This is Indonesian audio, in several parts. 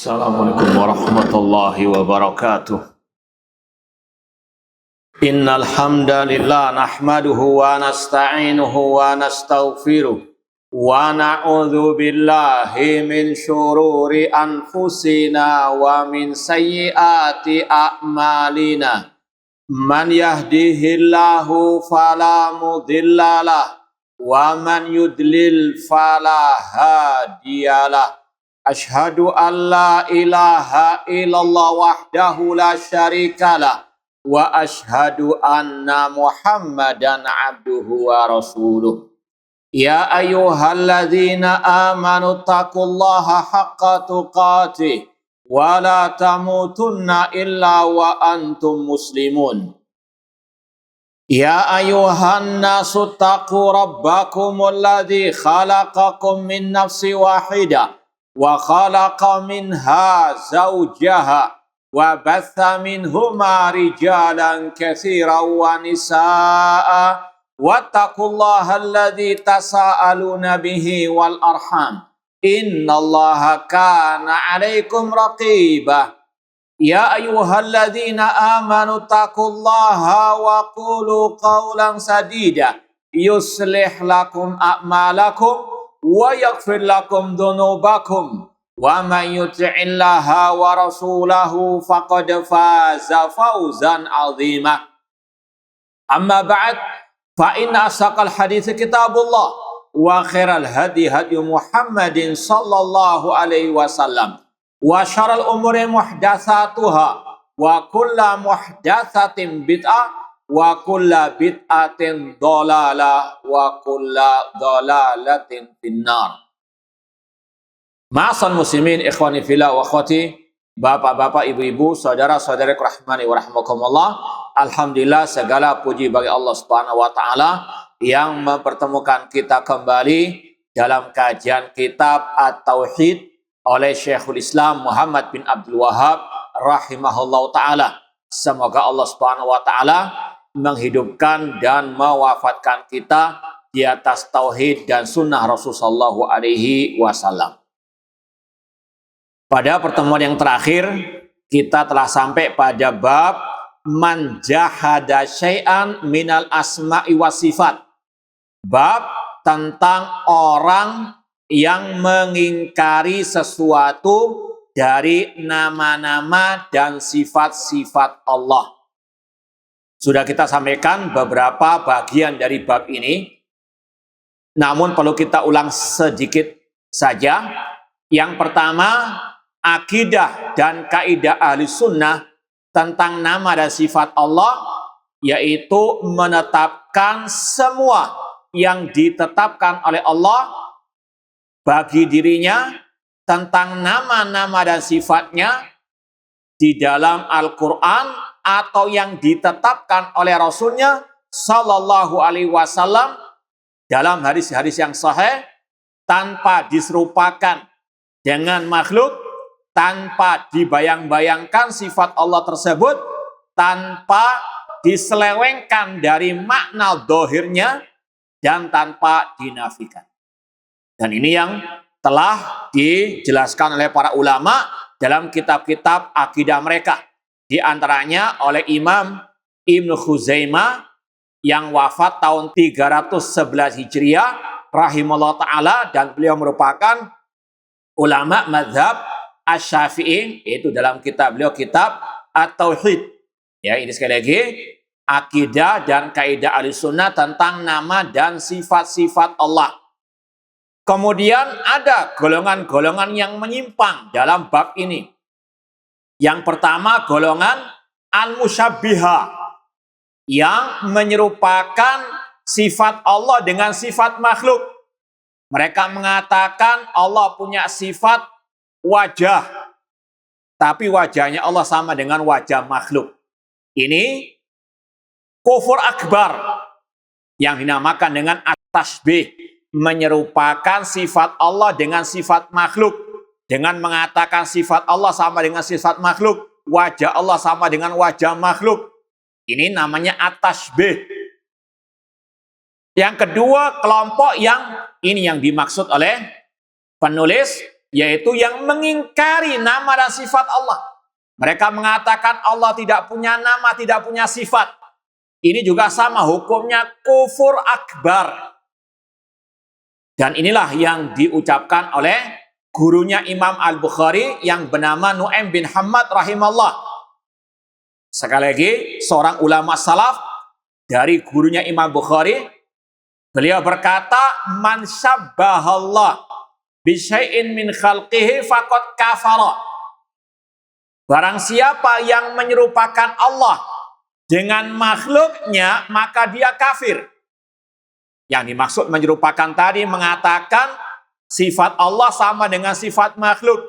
Assalamualaikum warahmatullahi wabarakatuh. Innal hamdalillah nahmaduhu wa nasta'inuhu wa nastaghfiruh wa na'udzu billahi min syururi anfusina wa min sayyiati a'malina. Man yahdihillahu fala mudhillalah wa man yudlil fala hadiyalah. Ashhadu an la ilaha illallah wahdahu la syarikalah wa ashhadu anna Muhammadan abduhu wa rasuluh. Ya ayyuhalladzina amanu taqullaha haqqa tuqatih wa la tamutunna illa wa antum muslimun. Ya ayyuhan nasu taqu rabbakumul ladzi khalaqakum min nafsin wahidah wa khalaqa minha zawjaha wa batha minhuma rijalan katsiran wa nisaa'a wattaqullaha alladzi tasaaluna bihi wal arham innallaha kana 'alaikum raqiba. Ya ayyuhalladzina amanu taqullaha wa qulu qawlan sadida yuslih lakum a'malakum wa yaghfir lakum dhunubakum wa man yuti'illaha wa rasulahu faqad faza fawzan 'azima. Amma ba'd, fa inna asaqal hadits kitabullah wa khairal hadi hadi Muhammadin sallallahu alaihi wasallam wa syarrul umuri muhdatsatuha wa kullu muhdatsatin bid'ah wa kulla bid'atin dhalalah wa kulla dhalalatin finnar. Ma'asal muslimin ikhwani fillah wa akhwati, bapak-bapak, ibu-ibu, saudara-saudari rahmani wa rahmakumullah. Alhamdulillah, segala puji bagi Allah Subhanahu wa taala yang mempertemukan kita kembali dalam kajian kitab At-Tauhid oleh Syekhul Islam Muhammad bin Abdul Wahhab rahimahullah taala. Semoga Allah Subhanahu wa taala menghidupkan dan mewafatkan kita di atas tauhid dan sunnah Rasulullah sallallahu alaihi wasallam. Pada pertemuan yang terakhir kita telah sampai pada bab man jahada syai'an minal asma'i was sifat. Bab tentang orang yang mengingkari sesuatu dari nama-nama dan sifat-sifat Allah. Sudah kita sampaikan beberapa bagian dari bab ini, namun perlu kita ulang sedikit saja. Yang pertama, akidah dan kaidah ahli sunnah tentang nama dan sifat Allah, yaitu menetapkan semua yang ditetapkan oleh Allah bagi dirinya tentang nama-nama dan sifatnya di dalam Al-Quran atau yang ditetapkan oleh Rasulnya Sallallahu Alaihi Wasallam dalam hadis-hadis yang sahih, tanpa diserupakan dengan makhluk, tanpa dibayang-bayangkan sifat Allah tersebut, tanpa diselewengkan dari makna dohirnya, dan tanpa dinafikan. Dan ini yang telah dijelaskan oleh para ulama dalam kitab-kitab akidah mereka. Di antaranya oleh Imam Ibnu Khuzaimah yang wafat tahun 311 Hijriah rahimahullah ta'ala, dan beliau merupakan ulama mazhab Asy-Syafi'i, yaitu dalam kitab beliau kitab At-Tauhid. Ya, ini sekali lagi akidah dan kaidah Ahlussunnah tentang nama dan sifat-sifat Allah. Kemudian ada golongan-golongan yang menyimpang dalam bab ini. Yang pertama, golongan al-musyabbihah yang menyerupakan sifat Allah dengan sifat makhluk. Mereka mengatakan Allah punya sifat wajah, tapi wajahnya Allah sama dengan wajah makhluk. Ini kufur akbar yang dinamakan dengan at-tasbih, menyerupakan sifat Allah dengan sifat makhluk. Dengan mengatakan sifat Allah sama dengan sifat makhluk, wajah Allah sama dengan wajah makhluk. Ini namanya at-tasbih. Yang kedua, kelompok yang ini yang dimaksud oleh penulis yaitu yang mengingkari nama dan sifat Allah. Mereka mengatakan Allah tidak punya nama, tidak punya sifat. Ini juga sama hukumnya kufur akbar. Dan inilah yang diucapkan oleh gurunya Imam Al-Bukhari yang bernama Nu'aim bin Hammad rahimahullah. Sekali lagi, seorang ulama salaf dari gurunya Imam Bukhari, beliau berkata, man syabbahallah bisyai'in min khalqihi faqad kafara. Barang siapa yang menyerupakan Allah dengan makhluknya, maka dia kafir. Yang dimaksud menyerupakan tadi mengatakan sifat Allah sama dengan sifat makhluk.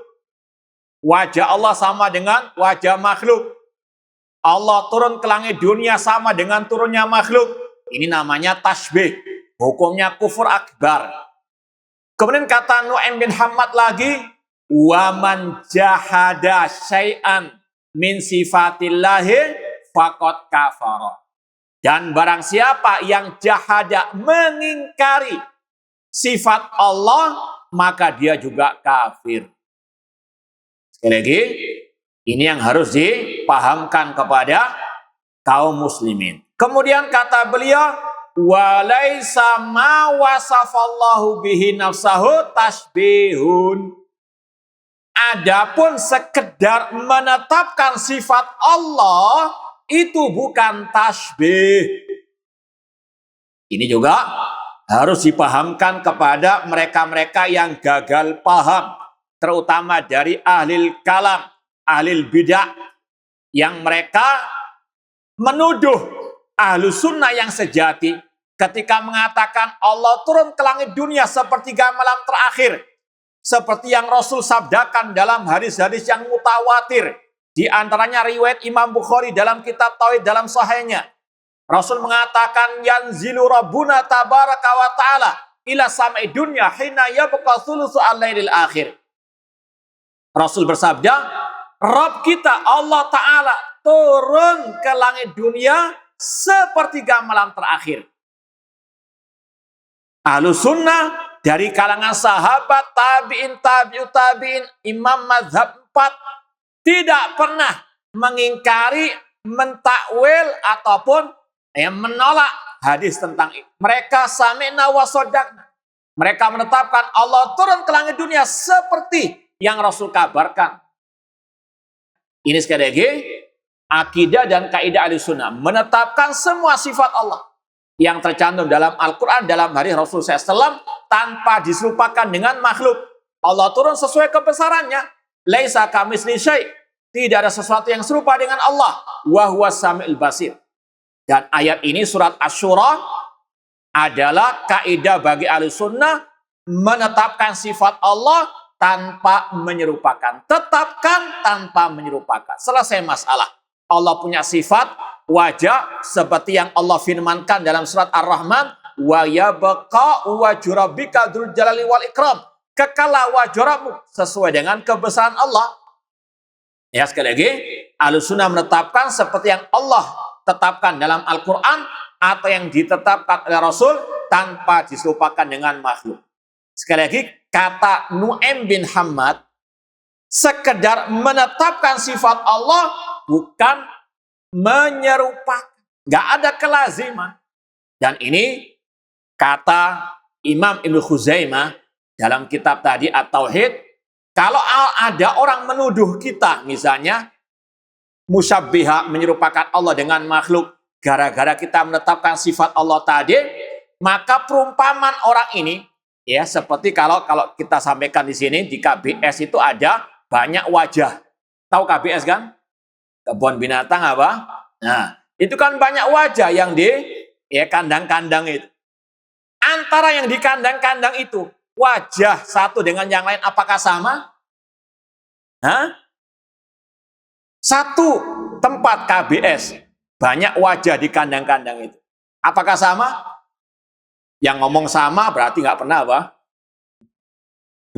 Wajah Allah sama dengan wajah makhluk. Allah turun ke langit dunia sama dengan turunnya makhluk. Ini namanya tasbih. Hukumnya kufur akbar. Kemudian kata Nu'aim bin Hammad lagi, wa man jahada syai'an min sifatillahi faqad kafara. Dan barang siapa yang jahada mengingkari sifat Allah, maka dia juga kafir. Sekali lagi, ini yang harus dipahamkan kepada kaum muslimin. Kemudian kata beliau, walaisa ma wasafallahu bihi nafsahu tasbihun. Adapun sekedar menetapkan sifat Allah itu bukan tasbih. Ini juga harus dipahamkan kepada mereka-mereka yang gagal paham, terutama dari ahli kalam, ahli bidah, yang mereka menuduh ahlu sunnah yang sejati ketika mengatakan Allah turun ke langit dunia sepertiga malam terakhir, seperti yang Rasul sabdakan dalam hadis-hadis yang mutawatir. Di antaranya riwayat Imam Bukhari dalam kitab Tauhid dalam sahihnya. Rasul mengatakan yanzilu rabbuna tabaraka wa ta'ala ila samai dunya hina yabqa thulutsu al-lailil akhir. Rasul bersabda, Rabb kita Allah Ta'ala turun ke langit dunia sepertiga malam terakhir. Ahlus sunnah dari kalangan sahabat, tabi'in, tabi'ut tabi'in, imam mazhab 4 tidak pernah mengingkari, mentakwil ataupun menolak hadis tentang itu. Mereka sami'na wa shadaqna. Mereka menetapkan Allah turun ke langit dunia seperti yang Rasul kabarkan. Ini sekali lagi akidah dan kaidah Ahlussunnah, menetapkan semua sifat Allah yang tercantum dalam Al-Quran, dalam hadis Rasul SAW, tanpa diserupakan dengan makhluk. Allah turun sesuai kebesarannya. Laisa kamitslihi syai'. Tidak ada sesuatu yang serupa dengan Allah. Wa huwas samiul basir. Dan ayat ini surat Asy-Syura adalah kaidah bagi Ahlussunnah, menetapkan sifat Allah tanpa menyerupakan. Tetapkan tanpa menyerupakan. Selesai masalah. Allah punya sifat wajah seperti yang Allah firmankan dalam surat Ar-Rahman, wa yabqa wajhu rabbika dzul jalali wal ikram. Kekalah wajah Rabbmu sesuai dengan kebesaran Allah. Ya, sekali lagi, Ahlussunnah menetapkan seperti yang Allah tetapkan dalam Al-Quran atau yang ditetapkan oleh Rasul tanpa diserupakan dengan makhluk. Sekali lagi, kata Nu'aim bin Hammad, sekedar menetapkan sifat Allah bukan menyerupakan. Nggak ada kelaziman. Dan ini kata Imam Ibnu Khuzaimah dalam kitab tadi At-Tauhid. Kalau ada orang menuduh kita, misalnya musyabbiha, menyerupakan Allah dengan makhluk, gara-gara kita menetapkan sifat Allah tadi, maka perumpamaan orang ini, ya seperti kalau kita sampaikan di sini, di KBS itu ada banyak wajah. Tahu KBS kan? Kebun binatang apa? Nah, itu kan banyak wajah yang di kandang-kandang itu. Antara yang di kandang-kandang itu, wajah satu dengan yang lain apakah sama? Hah? Satu tempat KBS, banyak wajah di kandang-kandang itu. Apakah sama? Yang ngomong sama berarti nggak pernah apa?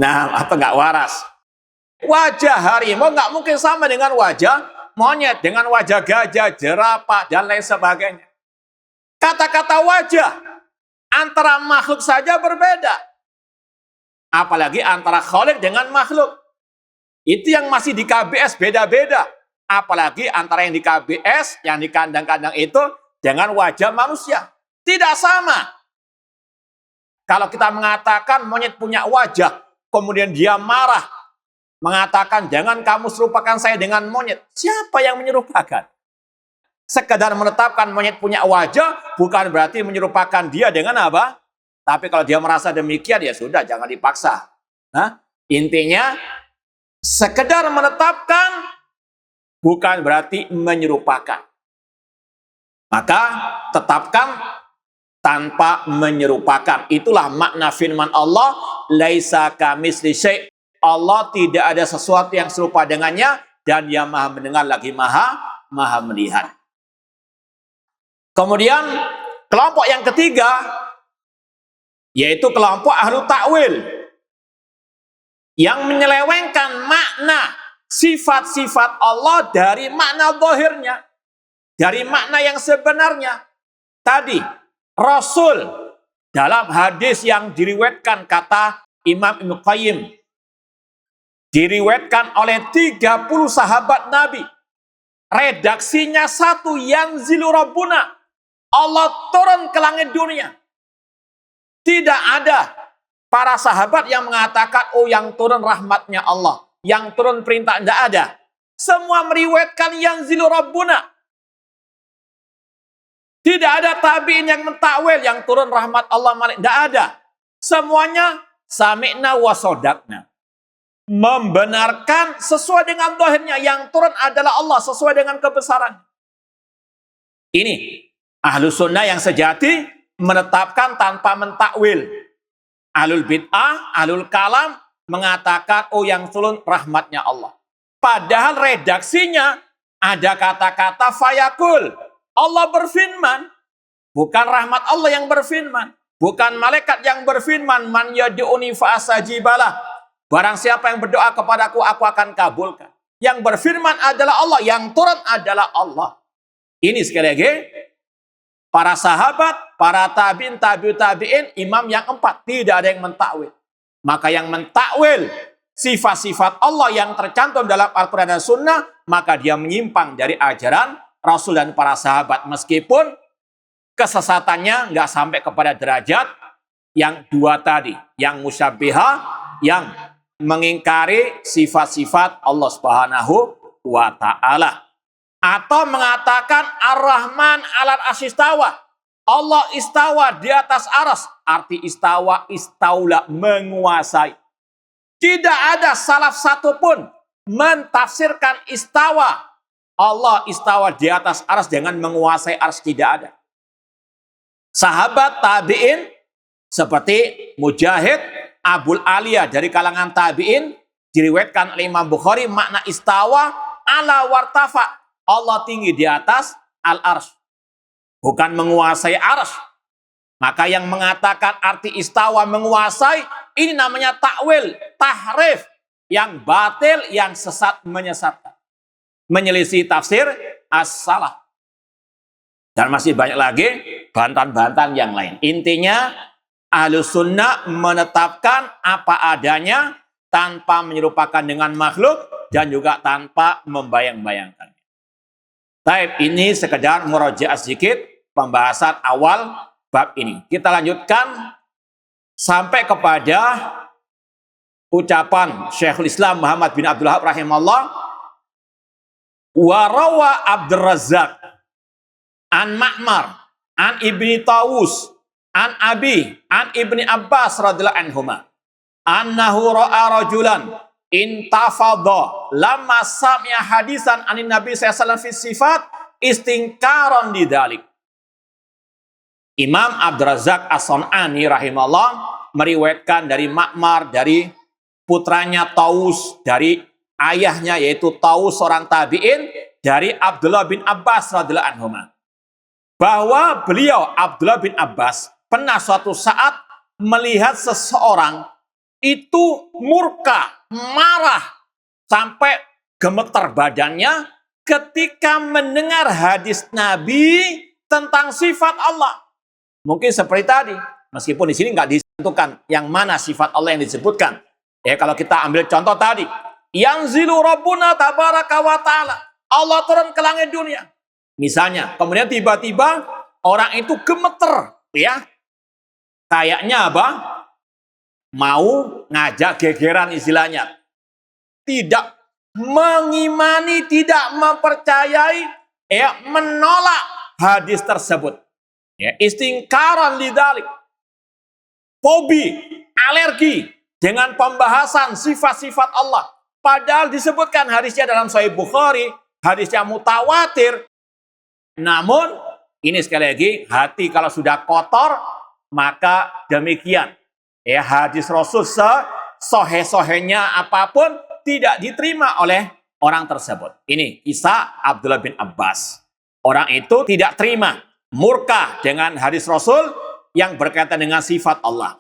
Nah, atau nggak waras. Wajah harimau nggak mungkin sama dengan wajah monyet, dengan wajah gajah, jerapah, dan lain sebagainya. Kata-kata wajah antara makhluk saja berbeda. Apalagi antara khalik dengan makhluk. Itu yang masih di KBS beda-beda. Apalagi antara yang di KBS, yang di kandang-kandang itu, dengan wajah manusia. Tidak sama. Kalau kita mengatakan monyet punya wajah, kemudian dia marah, mengatakan jangan kamu serupakan saya dengan monyet. Siapa yang menyerupakan? Sekedar menetapkan monyet punya wajah, bukan berarti menyerupakan dia dengan apa? Tapi kalau dia merasa demikian, ya sudah, jangan dipaksa. Nah, intinya, sekedar menetapkan, bukan berarti menyerupakan. Maka, tetapkan tanpa menyerupakan. Itulah makna firman Allah, laisa kamitsli syai'. Allah tidak ada sesuatu yang serupa dengannya, dan Dia Maha mendengar lagi Maha melihat. Kemudian kelompok yang ketiga, yaitu kelompok ahlu ta'wil, yang menyelewengkan makna sifat-sifat Allah dari makna zahirnya, dari makna yang sebenarnya. Tadi Rasul dalam hadis yang diriwayatkan, kata Imam Ibnu Qayyim, diriwayatkan oleh 30 sahabat Nabi. Redaksinya satu, yanzilu rabbuna, Allah turun ke langit dunia. Tidak ada para sahabat yang mengatakan, oh yang turun rahmatnya Allah, yang turun perintah, tidak ada. Semua meriwayatkan yanzilu rabbuna. Tidak ada tabi'in yang mentakwil yang turun rahmat Allah malik. Tidak ada. Semuanya sami'na wa sodakna. Membenarkan sesuai dengan zahirnya. Yang turun adalah Allah sesuai dengan kebesaran. Ini Ahlus Sunnah yang sejati menetapkan tanpa mentakwil. Ahlul bid'ah, ahlul kalam mengatakan, oh yang turun rahmatnya Allah. Padahal redaksinya ada kata-kata fayakul. Allah berfirman, bukan rahmat Allah yang berfirman, bukan malaikat yang berfirman, man yad'uni fa'astajibalah. Barang siapa yang berdoa kepadaku, aku akan kabulkan. Yang berfirman adalah Allah, yang turun adalah Allah. Ini sekali lagi, para sahabat, para tabi'in, tabi'in, imam yang 4, tidak ada yang mentakwil. Maka yang mentakwil sifat-sifat Allah yang tercantum dalam Al-Quran dan Sunnah, maka dia menyimpang dari ajaran Rasul dan para sahabat. Meskipun kesesatannya nggak sampai kepada derajat yang dua tadi. Yang musyabbihah, yang mengingkari sifat-sifat Allah Subhanahu wa Ta'ala. Atau mengatakan Ar-Rahman alal asyistawa. Allah istawa di atas aras. Arti istawa, istaula, menguasai. Tidak ada salaf satupun mentafsirkan istawa. Allah istawa di atas aras dengan menguasai aras, tidak ada. Sahabat tabi'in seperti Mujahid, Abul Aliyah dari kalangan tabi'in, diriwayatkan oleh Imam Bukhari, makna istawa ala wartafa. Allah tinggi di atas al-arsy, bukan menguasai arsy. Maka yang mengatakan arti istawa menguasai, ini namanya takwil, tahrif, yang batil, yang sesat, menyesatkan, menyelisih tafsir as-salaf. Dan masih banyak lagi bantahan-bantahan yang lain. Intinya, Ahlus Sunnah menetapkan apa adanya tanpa menyerupakan dengan makhluk dan juga tanpa membayang-bayangkan. Taib, ini sekedar murojaah sedikit pembahasan awal bab ini. Kita lanjutkan sampai kepada ucapan Syekhul Islam Muhammad bin Abdul Wahhab rahimahullah, wa rawa Abdur Razzaq an Ma'mar an Ibni Tawus an Abi an Ibni Abbas radhiyallahu anhuma annahu ra'a rajulan intafadha lamma sami'a hadisan anin Nabi sallallahu alaihi wasallam fi sifat istingkaron didalik. Imam Abdur Razzaq As-San'ani rahimahullah meriwayatkan dari Ma'mar, dari putranya Taus, dari ayahnya yaitu Taus seorang tabi'in, dari Abdullah bin Abbas radhiyallahu anhuma, bahwa beliau Abdullah bin Abbas pernah suatu saat melihat seseorang itu murka, marah, sampai gemetar badannya ketika mendengar hadis Nabi tentang sifat Allah. Mungkin seperti tadi, meskipun di sini nggak tentukan yang mana sifat Allah yang disebutkan. Ya, kalau kita ambil contoh tadi, yanzilu rabbuna tabaraka wa ta'ala. Allah turun ke langit dunia. Misalnya, kemudian tiba-tiba orang itu gemeter, ya. Kayaknya apa? Mau ngajak gegeran istilahnya. Tidak mengimani, tidak mempercayai, ya, menolak hadis tersebut. Ya, istingkaran lidzalik. Fobi, alergi dengan pembahasan sifat-sifat Allah. Padahal disebutkan hadisnya dalam Sahih Bukhari, hadisnya mutawatir. Namun, ini sekali lagi, hati kalau sudah kotor, maka demikian. Ya, hadis Rasul sohe-sohenya apapun tidak diterima oleh orang tersebut. Ini kisah Abdullah bin Abbas. Orang itu tidak terima, murka dengan hadis Rasul yang berkaitan dengan sifat Allah.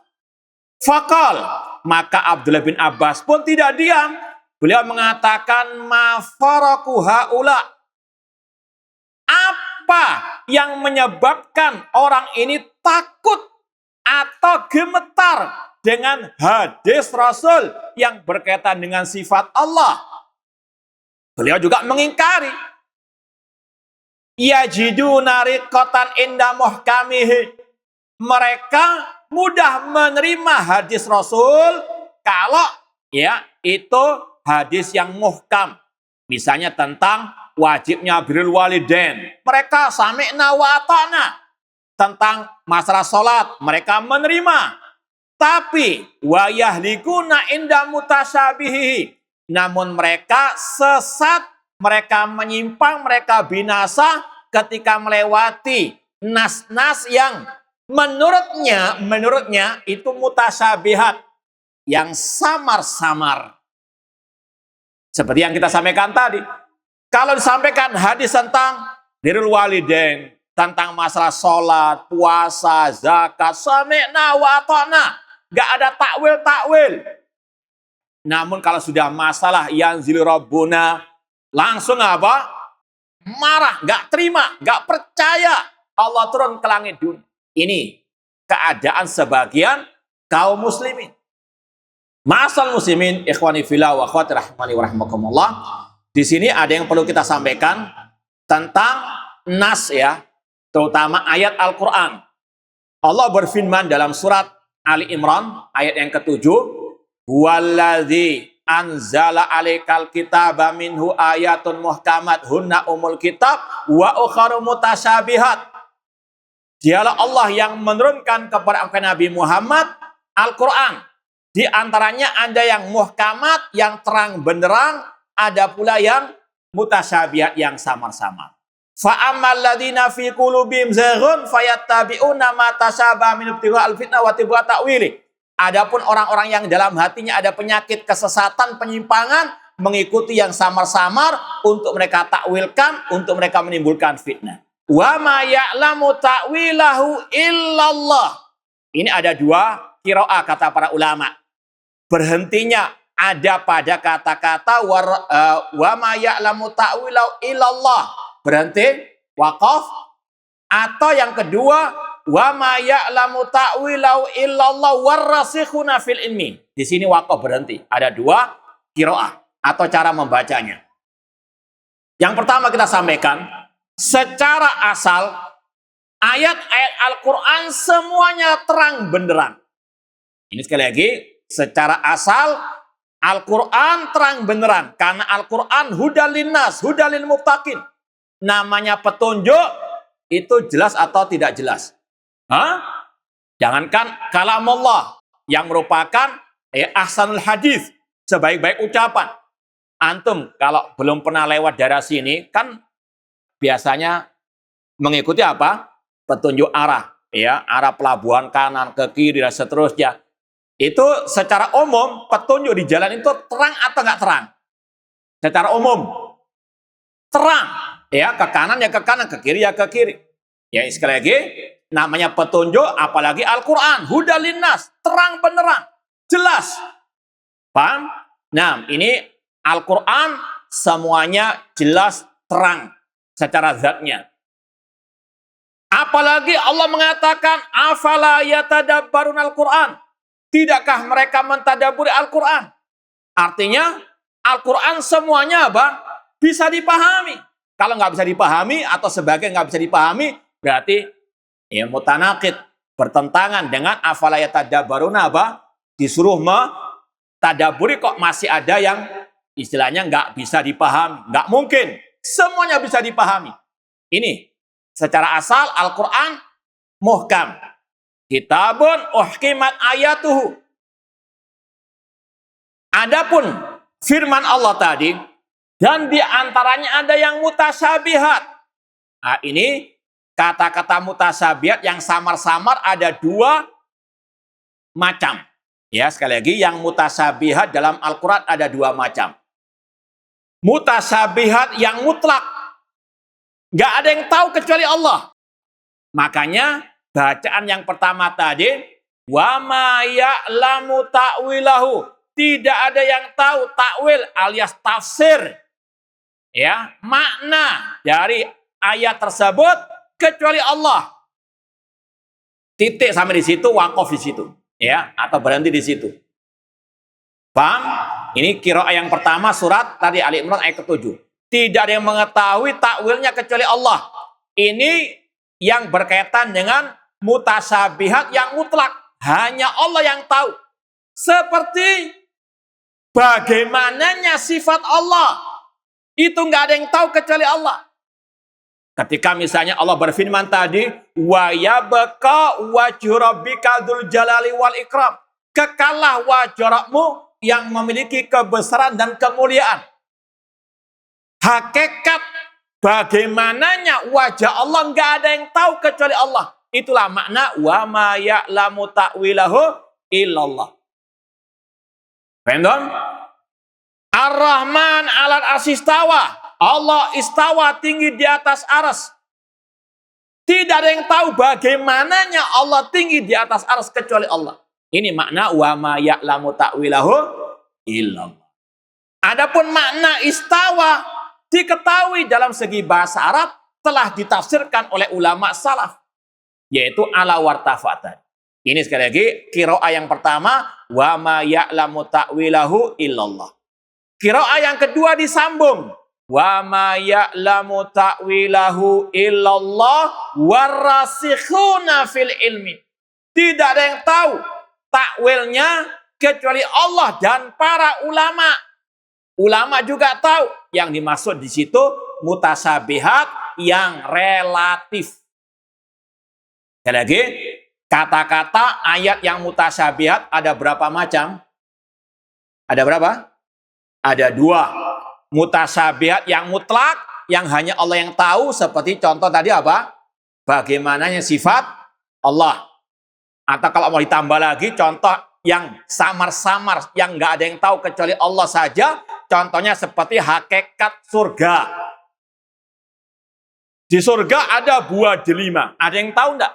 Fakal, maka Abdullah bin Abbas pun tidak diam. Beliau mengatakan, ma faraku haula. Apa yang menyebabkan orang ini takut atau gemetar dengan hadis Rasul yang berkaitan dengan sifat Allah? Beliau juga mengingkari. Yajiduna riqatan inda muhkamihi. Mereka mudah menerima hadis Rasul kalau ya itu hadis yang muhkam. Misalnya tentang wajibnya birrul walidain. Mereka sami'na wa ata'na. Tentang masalah salat, mereka menerima. Tapi wa yahlikuna inda mutasyabihi. Namun mereka sesat, mereka menyimpang, mereka binasa ketika melewati nas-nas yang menurutnya itu mutasyabihat, yang samar-samar. Seperti yang kita sampaikan tadi. Kalau disampaikan hadis tentang birrul walidain, tentang masalah sholat, puasa, zakat, sami'na wa ata'na, gak ada takwil-takwil. Namun kalau sudah masalah yanzilu rabbuna, langsung apa? Marah, gak terima, gak percaya Allah turun ke langit dunia. Ini keadaan sebagian kaum muslimin. Ma'asal muslimin, ikhwani fillah wa akhwati rahmani wa rahmakumullah. Di sini ada yang perlu kita sampaikan tentang nas, ya, terutama ayat Al-Quran. Allah berfirman dalam surat Ali Imran ayat yang ke-7, "Huwallazi anzala 'alaikal kitaba minhu ayatun muhkamat hunna umul kitab wa ukharu mutasyabihat." Dialah Allah yang menurunkan kepada Nabi Muhammad Al-Quran. Di antaranya ada yang muhkamat, yang terang benderang, ada pula yang mutasyabihat, yang samar-samar. Fa'ammal ladzina fi qulubihim zaghun fayattabi'una ma tashabaha min ibtigha'il fitnah wa tibgha ta'wili. Adapun orang-orang yang dalam hatinya ada penyakit kesesatan, penyimpangan, mengikuti yang samar-samar untuk mereka takwilkan, untuk mereka menimbulkan fitnah. Wa ma ya'lamu ta'wilahu illallah. Ini ada dua qiraah kata para ulama. Berhentinya ada pada kata-kata wa ma ya'lamu ta'wilahu illallah. Berhenti, waqaf. Atau yang kedua, wa ma ya'lamu ta'wilahu illallah warrasikhuna fil ilmi. Di sini waqaf, berhenti. Ada dua qiraah atau cara membacanya. Yang pertama kita sampaikan, secara asal ayat-ayat Al-Quran semuanya terang benderang. Ini sekali lagi, secara asal Al-Quran terang benderang. Karena Al-Quran hudal linnas, hudal lil muttaqin. Namanya petunjuk, itu jelas atau tidak jelas? Jangankan kalamullah yang merupakan ahsanul hadis, sebaik-baik ucapan. Antum kalau belum pernah lewat daerah sini, kan biasanya mengikuti apa? Petunjuk arah. Ya, arah pelabuhan kanan, ke kiri, dan seterusnya. Itu secara umum, petunjuk di jalan itu terang atau nggak terang? Secara umum, terang. Ya, ke kanan ya ke kanan, ke kiri ya ke kiri. Ya, sekali lagi, namanya petunjuk, apalagi Al-Quran. Hudal linnas, terang benerang, jelas. Paham? Nah, ini Al-Quran semuanya jelas, terang secara zatnya. Apalagi Allah mengatakan, afala yatadabbarun Al-Quran. Tidakkah mereka mentadaburi Al-Quran? Artinya Al-Quran semuanya apa? Bisa dipahami. Kalau nggak bisa dipahami atau sebagian nggak bisa dipahami, berarti ya mutanaqid, bertentangan dengan afala yatadabbaruna apa? Disuruh tadaburi kok masih ada yang istilahnya nggak bisa dipahami. Nggak mungkin. Semuanya bisa dipahami. Ini secara asal Al-Quran muhkam. Kitabun uhkimat ayatuhu. Adapun firman Allah tadi, dan di antaranya ada yang mutasyabihat. Nah, ini kata-kata mutasyabihat yang samar-samar ada dua macam. Ya, sekali lagi, yang mutasyabihat dalam Al-Quran ada dua macam. Mutasyabihat yang mutlak. Nggak ada yang tahu kecuali Allah. Makanya bacaan yang pertama tadi, wa ma ya'lamu ta'wilahu. Tidak ada yang tahu takwil alias tafsir. Ya, makna dari ayat tersebut kecuali Allah. Titik sampai di situ, wakaf di situ. Ya, atau berhenti di situ. Paham? Ini qiraah yang pertama surat tadi Ali Imran ayat ke-7. Tidak ada yang mengetahui takwilnya kecuali Allah. Ini yang berkaitan dengan mutasyabihat yang mutlak. Hanya Allah yang tahu. Seperti bagaimananya sifat Allah. Itu nggak ada yang tahu kecuali Allah. Ketika misalnya Allah berfirman tadi, wa yabqa wajhu rabbika dzul jalali wal ikram. Kekallah wajh Rabbmu yang memiliki kebesaran dan kemuliaan. Hakikat bagaimananya wajah Allah nggak ada yang tahu kecuali Allah. Itulah makna wa ma ya'lamu ta'wilahu illallah. Paham? Ar-Rahman 'alal arsyistawa. Allah istawa tinggi di atas arsy. Tidak ada yang tahu bagaimananya Allah tinggi di atas arsy kecuali Allah. Ini makna wa ma ya'lamu ta'wilahu illallah. Adapun makna istawa diketahui dalam segi bahasa Arab telah ditafsirkan oleh ulama salaf, yaitu ala wartafatan. Ini sekali lagi qiraah yang pertama, wa ma ya'lamu ta'wilahu illallah. Qiraah yang kedua disambung, wa ma ya'lamu ta'wilahu illallah warasikhuna fil ilmi. Tidak ada yang tahu takwilnya kecuali Allah dan para ulama. Ulama juga tahu yang dimaksud di situ mutasyabihat yang relatif. Sekali lagi, kata-kata ayat yang mutasyabihat ada berapa macam? Ada berapa? Ada dua. Mutasyabihat yang mutlak, yang hanya Allah yang tahu, seperti contoh tadi apa? Bagaimananya sifat Allah. Atau kalau mau ditambah lagi, contoh yang samar-samar, yang nggak ada yang tahu kecuali Allah saja. Contohnya seperti hakikat surga. Di surga ada buah delima. Ada yang tahu enggak?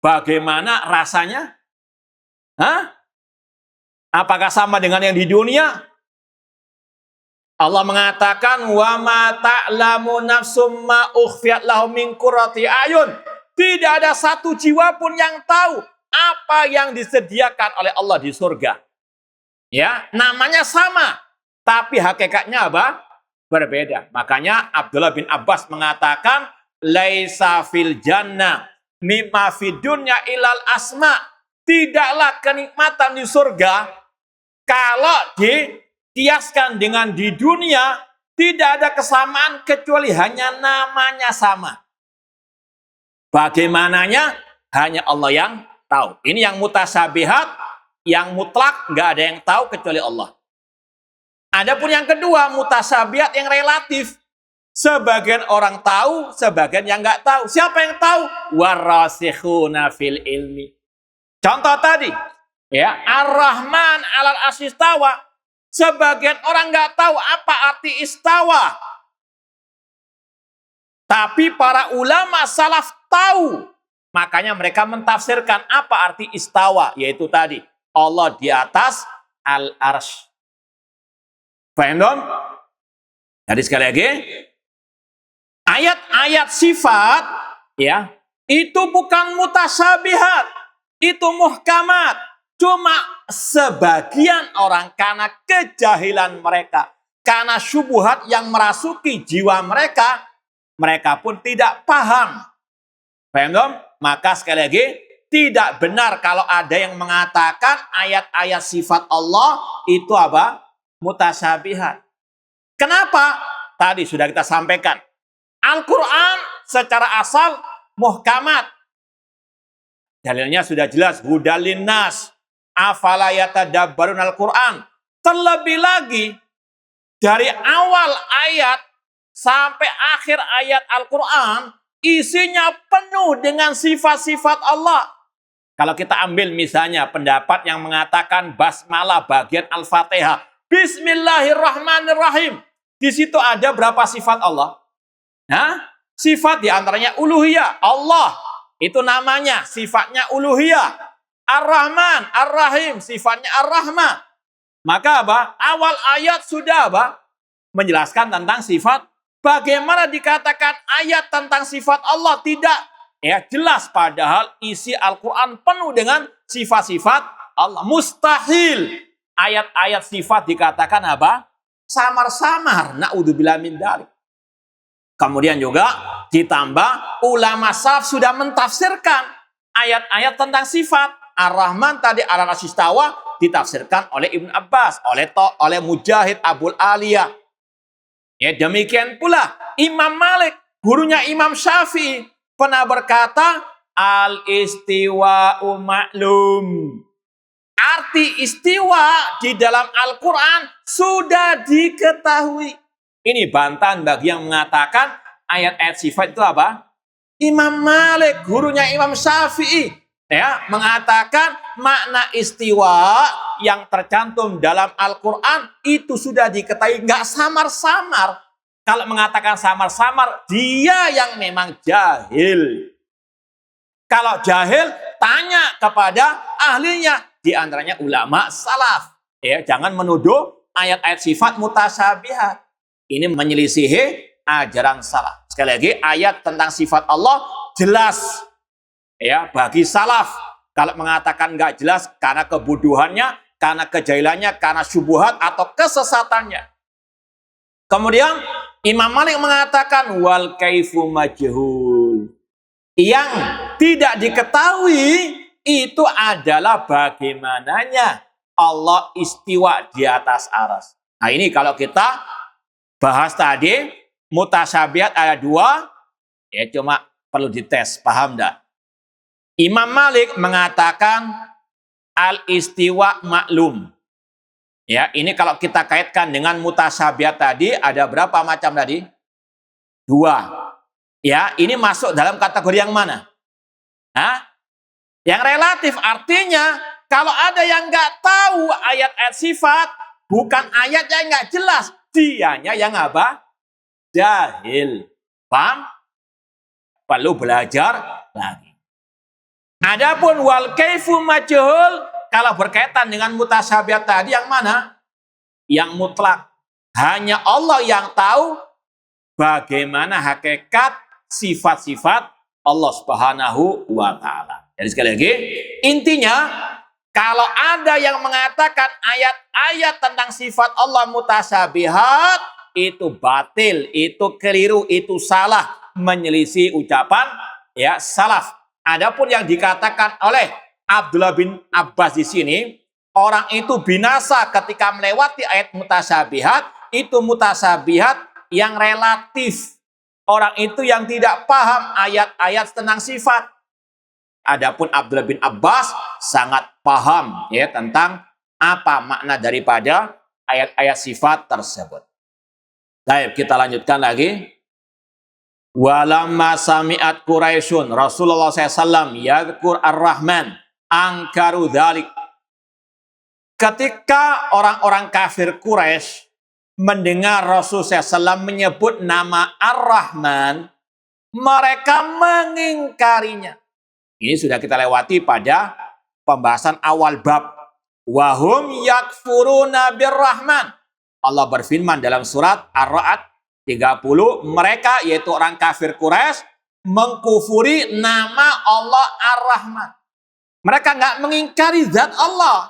Bagaimana rasanya? Hah? Apakah sama dengan yang di dunia? Allah mengatakan, wa ma ta'lamu nafsum ma ukhfiyat lahum min qurrati ayun. Tidak ada satu jiwa pun yang tahu apa yang disediakan oleh Allah di surga. Ya, namanya sama. Tapi hakikatnya apa? Berbeda. Makanya Abdullah bin Abbas mengatakan, laisa fil jannah mimma fid dunya ilal asma. Tidaklah kenikmatan di surga kalau dikiaskan dengan di dunia, tidak ada kesamaan kecuali hanya namanya sama. Bagaimananya hanya Allah yang tahu. Ini yang mutasyabihat, yang mutlak nggak ada yang tahu kecuali Allah. Adapun yang kedua, mutasyabihat yang relatif. Sebagian orang tahu, sebagian yang nggak tahu. Siapa yang tahu? Warasikhuna fil ilmi. Contoh tadi, ya, Ar-Rahman 'alal arsy istawa. Sebagian orang nggak tahu apa arti istawa. Tapi para ulama salaf tahu. Makanya mereka mentafsirkan apa arti istawa, yaitu tadi Allah di atas al-arsy. Paham dong? Jadi sekali lagi, ayat-ayat sifat ya, itu bukan mutasyabihat, itu muhkamat. Cuma sebagian orang karena kejahilan mereka, karena syubhat yang merasuki jiwa mereka, mereka pun tidak paham. Paham dong? Maka sekali lagi, tidak benar kalau ada yang mengatakan ayat-ayat sifat Allah itu apa? Mutasyabihat. Kenapa? Tadi sudah kita sampaikan. Al-Quran secara asal muhkamat. Dalilnya sudah jelas. Hudalin nas. Afala yatadabbarun Al-Quran. Terlebih lagi, dari awal ayat sampai akhir ayat Al-Quran, isinya penuh dengan sifat-sifat Allah. Kalau kita ambil misalnya pendapat yang mengatakan basmalah bagian Al-Fatihah. Bismillahirrahmanirrahim. Di situ ada berapa sifat Allah? Nah, sifat diantaranya uluhiyah. Allah, itu namanya, sifatnya uluhiyah. Ar-Rahman, Ar-Rahim, sifatnya Ar-Rahman. Maka apa? Awal ayat sudah apa? Menjelaskan tentang sifat. Bagaimana dikatakan ayat tentang sifat Allah? Tidak. Ya jelas, padahal isi Al-Quran penuh dengan sifat-sifat Allah. Mustahil ayat-ayat sifat dikatakan apa? Samar-samar. Na'udzubillah min dzalik. Kemudian juga ditambah ulama salaf sudah mentafsirkan ayat-ayat tentang sifat. Ar-Rahman tadi al-Arsy istawa ditafsirkan oleh Ibnu Abbas, oleh Mujahid, Abul Aliyah. Ya demikian pula Imam Malik, gurunya Imam Syafi'i, pernah berkata, al-istiwa'u ma'lum. Arti istiwa di dalam Al-Quran sudah diketahui. Ini bantahan bagi yang mengatakan ayat-ayat sifat itu apa? Imam Malik, gurunya Imam Syafi'i, ya, mengatakan makna istiwa yang tercantum dalam Al-Quran itu sudah diketahui, nggak samar-samar. Kalau mengatakan samar-samar, dia yang memang jahil. Kalau jahil, tanya kepada ahlinya. Di antaranya ulama salaf. Ya, jangan menuduh ayat-ayat sifat mutasyabihat. Ini menyelisihi ajaran salaf. Sekali lagi, ayat tentang sifat Allah jelas. Ya, bagi salaf. Kalau mengatakan nggak jelas karena kebodohannya, karena kejahilannya, karena syubhat atau kesesatannya. Kemudian Imam Malik mengatakan wal kaifu majhul. Yang tidak diketahui itu adalah bagaimananya Allah istiwa di atas arsy. Nah ini kalau kita bahas tadi mutasyabihat ayat 2, ya cuma perlu dites, paham enggak? Imam Malik mengatakan al-istiwa maklum. Ya, ini kalau kita kaitkan dengan mutasyabihat tadi, ada berapa macam tadi? 2. Ya, ini masuk dalam kategori yang mana? Hah? Yang relatif, artinya kalau ada yang nggak tahu ayat-ayat sifat, bukan ayatnya yang nggak jelas, dianya yang apa? Jahil. Paham? Perlu belajar lagi. Adapun wal kaifu majhul, kalau berkaitan dengan mutasyabihat tadi yang mana? Yang mutlak. Hanya Allah yang tahu bagaimana hakikat sifat-sifat Allah Subhanahu wa Ta'ala. Jadi sekali lagi, intinya kalau ada yang mengatakan ayat-ayat tentang sifat Allah mutasyabihat, itu batil, itu keliru, itu salah, menyelisih ucapan ya salaf. Adapun yang dikatakan oleh Abdullah bin Abbas di sini, orang itu binasa ketika melewati ayat mutasyabihat, itu mutasyabihat yang relatif. Orang itu yang tidak paham ayat-ayat tentang sifat. Adapun Abdullah bin Abbas sangat paham ya tentang apa makna daripada ayat-ayat sifat tersebut. Baik, kita lanjutkan lagi. Walamma sami'at Quraisyun Rasulullah SAW yadhkur ar-Rahman angkaru dzalik. Ketika orang-orang kafir Quraisy mendengar Rasulullah SAW menyebut nama Ar-Rahman, mereka mengingkarinya. Ini sudah kita lewati pada pembahasan awal bab. Wahum yakfuruna bir-Rahman. Allah berfirman dalam surat Ar-Ra'd 30, mereka yaitu orang kafir Quraisy mengkufuri nama Allah Ar-Rahman. Mereka nggak mengingkari zat Allah.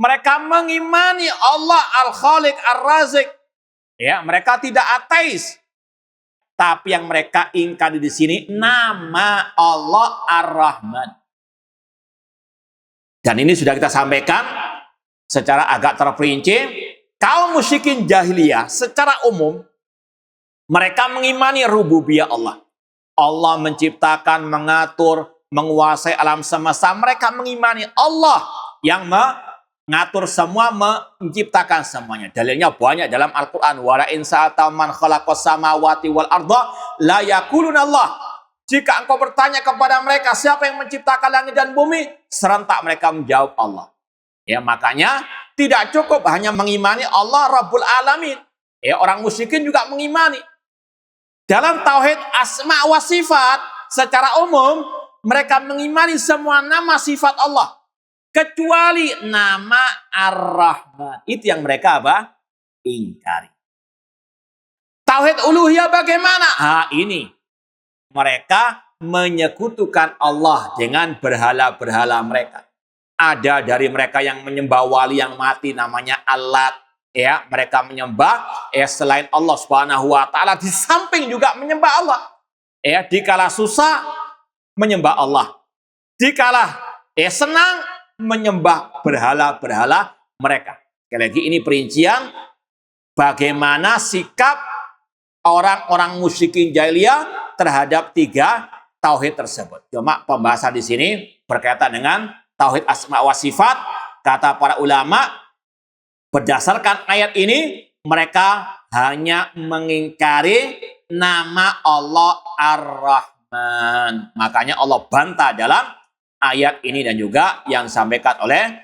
Mereka mengimani Allah Al-Khaliq Ar-Razik. Ya, mereka tidak ateis. Tapi yang mereka ingkari di sini nama Allah Ar-Rahman. Dan ini sudah kita sampaikan secara agak terperinci. Kaum musyrikin jahiliyah secara umum mereka mengimani rububiyah Allah. Allah menciptakan, mengatur, menguasai alam semesta. Mereka mengimani Allah yang mengatur semua, menciptakan semuanya. Dalilnya banyak dalam Al-Quran. Wa la in sa'alta man khalaqas samawati wal arda la yaquluna Allah. Jika engkau bertanya kepada mereka siapa yang menciptakan langit dan bumi, serentak mereka menjawab Allah. Ya, makanya tidak cukup hanya mengimani Allah Rabbul Alamin. Ya, orang musyrikin juga mengimani. Dalam tauhid asma wa sifat secara umum mereka mengimani semua nama sifat Allah kecuali nama Ar-Rahman. Itu yang mereka apa? Ingkari. Tauhid uluhiyah bagaimana? Ini mereka menyekutukan Allah dengan berhala-berhala mereka. Ada dari mereka yang menyembah wali yang mati namanya Allat. Ya, mereka menyembah selain Allah Subhanahu wa taala, di samping juga menyembah Allah. Ya, dikala susah menyembah Allah. Dikala senang menyembah berhala-berhala mereka. Sekali lagi ini perincian bagaimana sikap orang-orang musyrikin jahiliyah terhadap tiga tauhid tersebut. Cuma pembahasan di sini berkaitan dengan tauhid asma wa sifat. Kata para ulama, berdasarkan ayat ini, mereka hanya mengingkari nama Allah Ar-Rahman. Makanya Allah bantah dalam ayat ini dan juga yang disampaikan oleh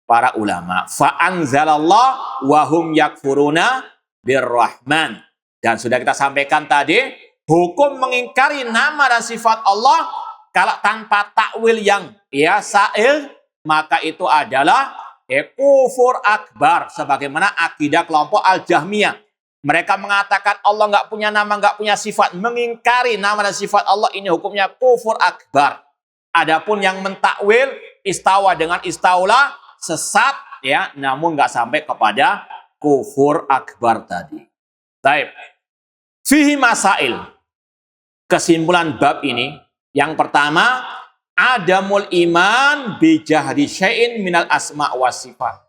para ulama. Fa'anzalallah wahum yakfuruna birrahman. Dan sudah kita sampaikan tadi, hukum mengingkari nama dan sifat Allah kalau tanpa takwil yang sa'il, maka itu adalah kufur akbar, sebagaimana akidah kelompok Al-Jahmiyah. Mereka mengatakan Allah nggak punya nama, nggak punya sifat, mengingkari nama dan sifat Allah, ini hukumnya kufur akbar. Adapun yang mentakwil istawa dengan istaula sesat, ya, namun nggak sampai kepada kufur akbar tadi. Baik, fihi masail. Kesimpulan bab ini, yang pertama, adamul iman bijahdi syai'in minal asma wa sifat.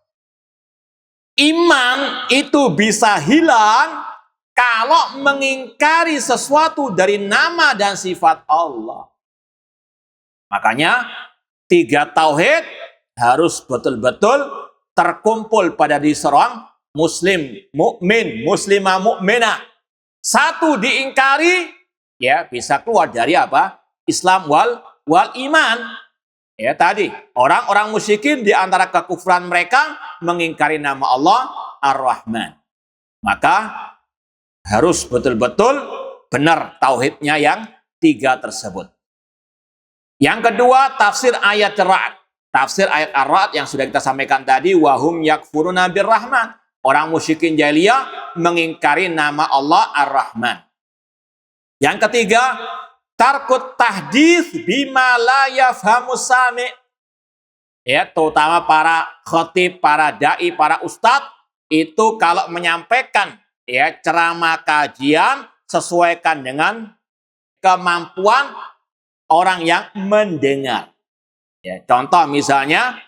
Iman itu bisa hilang kalau mengingkari sesuatu dari nama dan sifat Allah. Makanya tiga tauhid harus betul-betul terkumpul pada diri seorang muslim, mukmin, muslimah, mukminah. Satu diingkari, ya bisa keluar dari apa? Islam wal iman. Ya tadi, orang-orang musyrikin di antara kekufuran mereka mengingkari nama Allah Ar-Rahman. Maka harus betul-betul benar tauhidnya yang tiga tersebut. Yang kedua, tafsir ayat Ar-Ra'd. Tafsir ayat Ar-Ra'd yang sudah kita sampaikan tadi, wahum yakfuruna birrahman. Orang musyrikin jahiliyah mengingkari nama Allah Ar-Rahman. Yang ketiga, tarkut tahdits bima la yafhamu sami'. Ya, terutama para khatib, para dai, para ustadz itu kalau menyampaikan ceramah kajian sesuaikan dengan kemampuan orang yang mendengar. Ya, contoh misalnya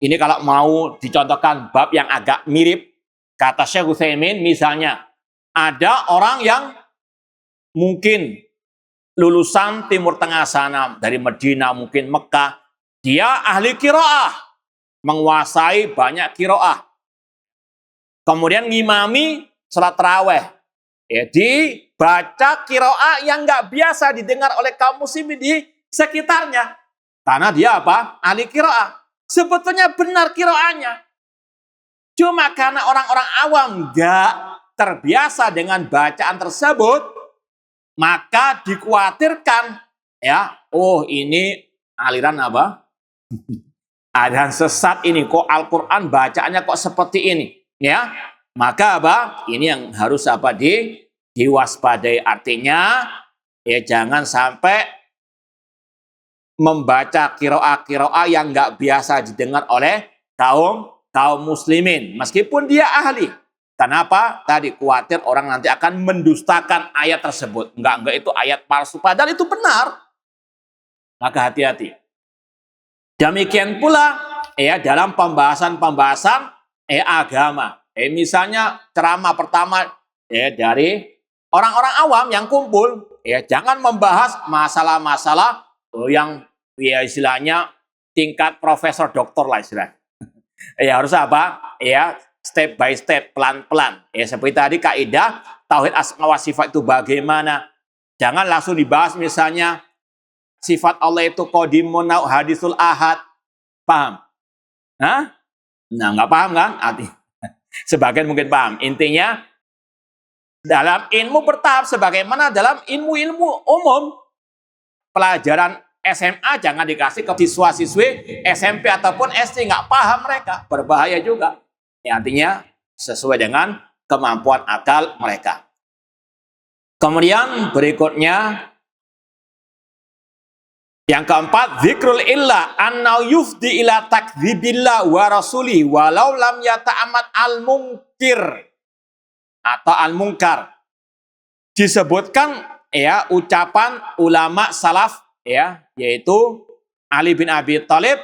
ini kalau mau dicontohkan bab yang agak mirip, kata Syekh Utsaimin misalnya ada orang yang mungkin lulusan Timur Tengah sana, dari Madinah, mungkin Mekah. Dia ahli qiraah, menguasai banyak qiraah. Kemudian ngimami salat tarawih. Dibaca qiraah yang nggak biasa didengar oleh kaum muslimin di sekitarnya. Karena dia apa? Ahli qiraah. Sebetulnya benar qiraahnya. Cuma karena orang-orang awam nggak terbiasa dengan bacaan tersebut, maka dikhawatirkan ini aliran apa? Aliran sesat ini, kok Al-Qur'an bacaannya kok seperti ini, ya. Maka apa? Ini yang harus diwaspadai, artinya jangan sampai membaca kiroah yang nggak biasa didengar oleh kaum muslimin, meskipun dia ahli. Kenapa? Tadi khawatir orang nanti akan mendustakan ayat tersebut. Enggak itu ayat palsu, padahal itu benar. Maka hati-hati. Demikian pula ya dalam pembahasan agama. Misalnya ceramah pertama dari orang-orang awam yang kumpul, jangan membahas masalah-masalah yang ya istilahnya tingkat profesor doktor lah istilahnya. Harus apa? Step by step, pelan-pelan. Seperti tadi kaidah tauhid asma wa sifat itu bagaimana. Jangan langsung dibahas misalnya sifat Allah itu qadimun hadisul ahad. Paham? Nah, nggak paham kan? Sebagian mungkin paham. Intinya dalam ilmu bertahap sebagaimana dalam ilmu-ilmu umum. Pelajaran SMA jangan dikasih ke siswa-siswi SMP ataupun SD, nggak paham mereka, berbahaya juga. Artinya sesuai dengan kemampuan akal mereka. Kemudian berikutnya yang keempat, zikrul illah annau yufdi ila takdzibillah wa rasulih walau lam yata'ammad al-munkir atau al-munkar. Disebutkan ucapan ulama salaf yaitu Ali bin Abi Thalib,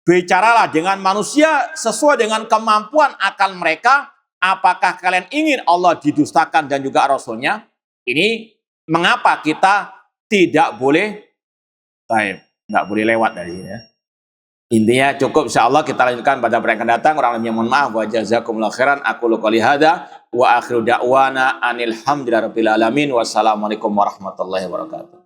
bicaralah dengan manusia sesuai dengan kemampuan akal mereka. Apakah kalian ingin Allah didustakan dan juga Rasulnya? Ini mengapa kita tidak boleh nggak boleh lewat dari ini. Intinya cukup, insyaallah kita lanjutkan pada pertemuan datang. Kurang lebihnya mohon maaf. Wa jazakumullahu khairan. Aku qouli hadza wa akhiru da'wana anil hamdulillahi rabbil alamin. Wassalamualaikum warahmatullahi wabarakatuh.